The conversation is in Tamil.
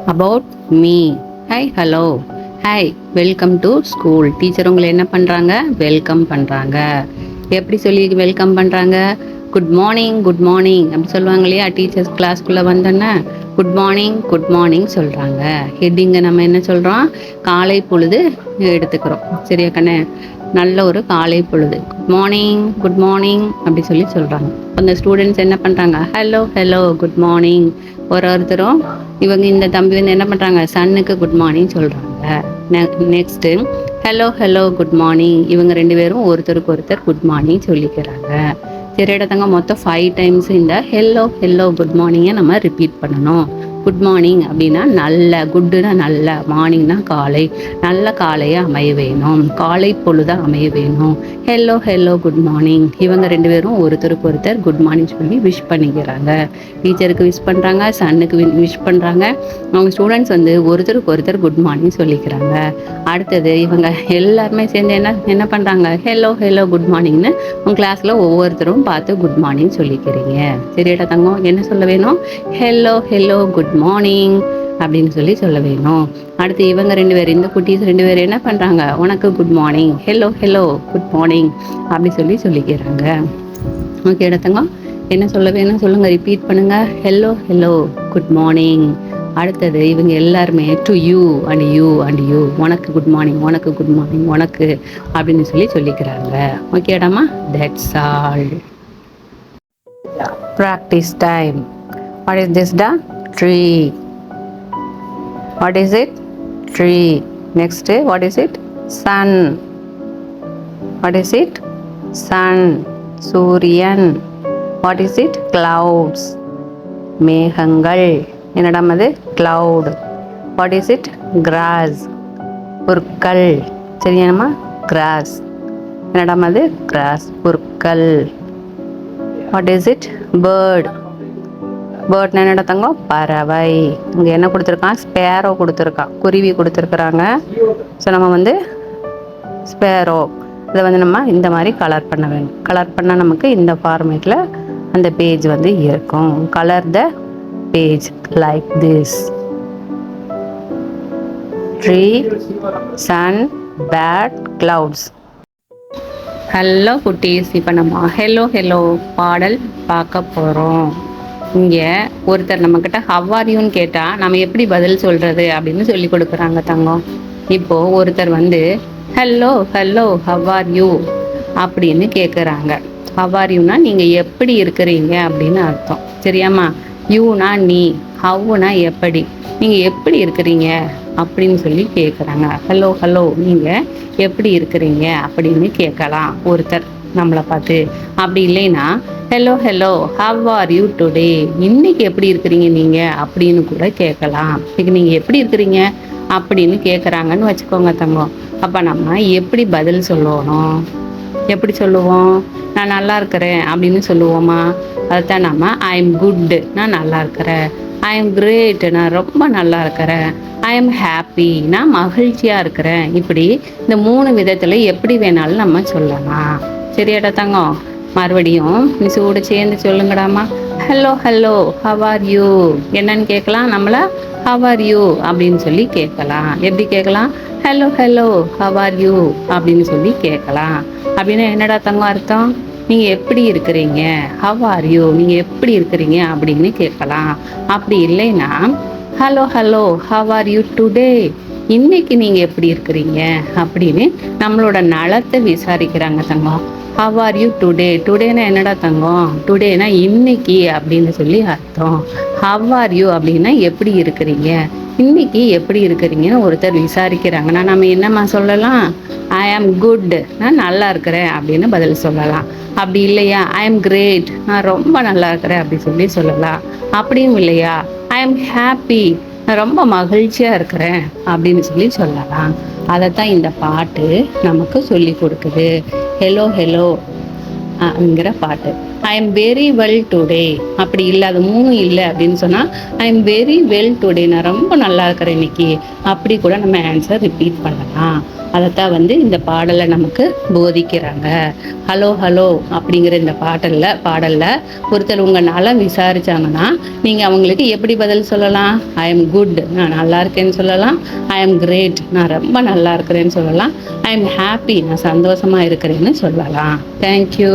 about me. Hi, hello. Hi, welcome to school. Teacher உங்களை என்ன பண்ணுறாங்க? வெல்கம் பண்ணுறாங்க. எப்படி சொல்லி வெல்கம் பண்ணுறாங்க? குட் மார்னிங், குட் மார்னிங் அப்படி சொல்லுவாங்க இல்லையா? டீச்சர்ஸ் கிளாஸ்க்குள்ளே வந்தோன்னே குட் மார்னிங், குட் மார்னிங் சொல்கிறாங்க. ஹெட்டிங்கை நம்ம என்ன சொல்கிறோம்? காலை பொழுது எடுத்துக்கிறோம். சரியா கண்ணே? நல்ல ஒரு காலை பொழுது. குட் மார்னிங், குட் மார்னிங் அப்படி சொல்லி சொல்கிறாங்க. அந்த ஸ்டூடெண்ட்ஸ் என்ன பண்ணுறாங்க? Hello hello good morning. ஒருத்தரும் இவங்க இந்த தம்பி வந்து என்ன பண்ணுறாங்க? சன்னுக்கு குட் மார்னிங் சொல்கிறாங்க. Next hello hello good morning. இவங்க ரெண்டு பேரும் ஒருத்தருக்கு ஒருத்தர் குட் மார்னிங் சொல்லிக்கிறாங்க. சரி இடத்தாங்க, மொத்தம் 5 டைம்ஸ் இந்த ஹெல்லோ ஹெல்லோ குட் மார்னிங்கை நம்ம ரிப்பீட் பண்ணணும். குட் மார்னிங் அப்படின்னா நல்ல, குட்டுனா நல்ல, மார்னிங்னா காலை, நல்ல காலையை அமைய வேணும், காலை பொழுத அமைய வேணும். Hello hello good morning. இவங்க ரெண்டு பேரும் ஒருத்தருக்கு ஒருத்தர் குட் மார்னிங் சொல்லி விஷ் பண்ணிக்கிறாங்க. டீச்சருக்கு விஷ் பண்ணுறாங்க, சன்னுக்கு விஷ் பண்ணுறாங்க. அவங்க ஸ்டூடெண்ட்ஸ் வந்து ஒருத்தருக்கு ஒருத்தர் குட் மார்னிங் சொல்லிக்கிறாங்க. அடுத்தது இவங்க எல்லாருமே சேர்ந்து என்ன பண்ணுறாங்க? ஹெல்லோ ஹெல்லோ குட் மார்னிங்னு உங்கள் கிளாஸில் ஒவ்வொருத்தரும் பார்த்து குட் மார்னிங் சொல்லிக்கிறீங்க. சரியாடா தங்கம்? என்ன சொல்ல வேணும்? ஹெல்லோ ஹெல்லோ குட் மார்னிங் அப்படின்னு சொல்லி சொல்ல வேணும். அடுத்து இவங்க ரெண்டு பேர், இந்த குட்டீஸ் ரெண்டு பேர் என்ன பண்ணுறாங்க? உனக்கு good morning, hello hello good morning அப்படி சொல்லிக்கிறாங்க. ஓகே இடத்தங்க, என்ன சொல்ல வேணும் சொல்லுங்கள், ரிப்பீட் பண்ணுங்கள். Hello hello good morning. அடுத்தது இவங்க எல்லாருமே to you and you and you, உனக்கு குட் மார்னிங், உனக்கு குட் மார்னிங், உனக்கு அப்படின்னு சொல்லிக்கிறாங்க. ஓகே இடமா? That's all. Practice time. What is this? The tree. What is it? Tree. Next, what is it? Sun. What is it? Sun. Suryan. What is it? Clouds. மேகங்கள். என்னடாம் அது? Cloud. What is it? Grass. புற்கள். சரியானமா? Grass. என்னடாம் அது? Grass. புற்கள். What is it? Bird. பேர்ட்னா என்னடா தங்கம்? பறவை. இங்கே என்ன கொடுத்துருக்கான்? ஸ்பேரோ கொடுத்துருக்கான், குருவி கொடுத்துருக்குறாங்க. ஸோ நம்ம வந்து ஸ்பேரோ இதை வந்து நம்ம இந்த மாதிரி கலர் பண்ண வேணும். கலர் பண்ணால் நமக்கு இந்த ஃபார்மேட்டில் அந்த பேஜ் வந்து இருக்கும். Colour the page like this. Tree, sun, bat, clouds. Hello குட்டீஸ், இப்போ நம்ம ஹெல்லோ ஹெல்லோ பாடல் பார்க்க போகிறோம். இங்கே ஒருத்தர் நம்மக்கிட்ட ஹவ் ஆர் யூன்னு கேட்டால் நம்ம எப்படி பதில் சொல்கிறது அப்படின்னு சொல்லி கொடுக்குறாங்க தங்கம். இப்போது ஒருத்தர் வந்து hello hello how are you அப்படின்னு கேட்குறாங்க. ஹவ் ஆர் யூனா நீங்கள் எப்படி இருக்கிறீங்க அப்படின்னு அர்த்தம். சரியாம்மா? யூனா நீ, ஹவ்னா எப்படி, நீங்கள் எப்படி இருக்கிறீங்க அப்படின்னு சொல்லி கேட்குறாங்க. ஹலோ ஹலோ நீங்கள் எப்படி இருக்கிறீங்க அப்படின்னு கேட்கலாம் ஒருத்தர் நம்மளை பார்த்து. அப்படி இல்லைன்னா hello hello how are you today, இன்னைக்கு எப்படி இருக்கிறீங்க நீங்கள் அப்படின்னு கூட கேட்கலாம். இன்னைக்கு நீங்கள் எப்படி இருக்கிறீங்க அப்படின்னு கேட்குறாங்கன்னு வச்சுக்கோங்க தங்கம். அப்போ நம்ம எப்படி பதில் சொல்லணும்? எப்படி சொல்லுவோம்? நான் நல்லா இருக்கிறேன் அப்படின்னு சொல்லுவோமா? அதுதான் நம்ம ஐ எம் குட், நான் நல்லா இருக்கிறேன். ஐ எம் கிரேட், நான் ரொம்ப நல்லா இருக்கிறேன். ஐ எம் ஹாப்பி, நான் மகிழ்ச்சியாக இருக்கிறேன். இப்படி இந்த 3 விதத்தில் எப்படி வேணாலும் நம்ம சொல்லலாம். சரியாடா தங்கம்? மறுபடியும் மிஸ்ஸோட சேர்ந்து சொல்லுங்கடாமா. Hello hello how are you, என்னன்னு கேட்கலாம் நம்மளை. ஹவ் ஆர் யூ அப்படின்னு சொல்லி கேட்கலாம். எப்படி கேட்கலாம்? Hello hello how are you அப்படின்னு சொல்லி கேட்கலாம். அப்படின்னா என்னடா தங்கம் அர்த்தம்? நீங்கள் எப்படி இருக்கிறீங்க, ஹவ் ஆர் யூ, நீங்கள் எப்படி இருக்கிறீங்க அப்படின்னு கேட்கலாம். அப்படி இல்லைன்னா hello hello how are you today, இன்னைக்கு நீங்கள் எப்படி இருக்கிறீங்க அப்படின்னு நம்மளோட நலத்தை விசாரிக்கிறாங்க தங்கம். ஹவ் ஆர் யூ டுடே, டுடேனா என்னடா தங்கம்? டுடேனா இன்னைக்கு அப்படின்னு சொல்லி அர்த்தம். ஹவ் ஆர் யூ அப்படின்னா எப்படி இருக்கிறீங்க, இன்னைக்கு எப்படி இருக்கிறீங்கன்னு ஒருத்தர் விசாரிக்கிறாங்கன்னா நம்ம என்னம்மா சொல்லலாம்? ஐ ஆம் குட், நான் நல்லா இருக்கிறேன் அப்படின்னு பதில் சொல்லலாம். அப்படி இல்லையா ஐ ஆம் கிரேட், நான் ரொம்ப நல்லா இருக்கிறேன் அப்படி சொல்லலாம். அப்படியும் இல்லையா ஐ ஆம் ஹாப்பி, நான் ரொம்ப மகிழ்ச்சியாக இருக்கிறேன் அப்படின்னு சொல்லலாம். அதைத்தான் இந்த பாட்டு நமக்கு சொல்லி கொடுக்குது. ஹெலோ ஹெலோ ங்கிற பாட்டு. I am very well today. அப்படி இல்லை, அது 3 இல்லை அப்படின்னு சொன்னால் I am very well today, நான் ரொம்ப நல்லா இருக்கிறேன் இன்னைக்கு. அப்படி கூட நம்ம ஆன்சர் ரிப்பீட் பண்ணலாம். அதைத்தான் இந்த பாடலை நமக்கு போதிக்கிறாங்க. ஹலோ ஹலோ அப்படிங்கிற இந்த பாடலில் ஒருத்தர் உங்கள் நலம் விசாரிச்சாங்கன்னா நீங்கள் அவங்களுக்கு எப்படி பதில் சொல்லலாம்? ஐ எம் குட், நான் நல்லா இருக்கேன்னு சொல்லலாம். ஐ எம் கிரேட், நான் ரொம்ப நல்லா இருக்கிறேன்னு சொல்லலாம். ஐ எம் ஹாப்பி, நான் சந்தோஷமாக இருக்கிறேன்னு சொல்லலாம். தேங்க்யூ.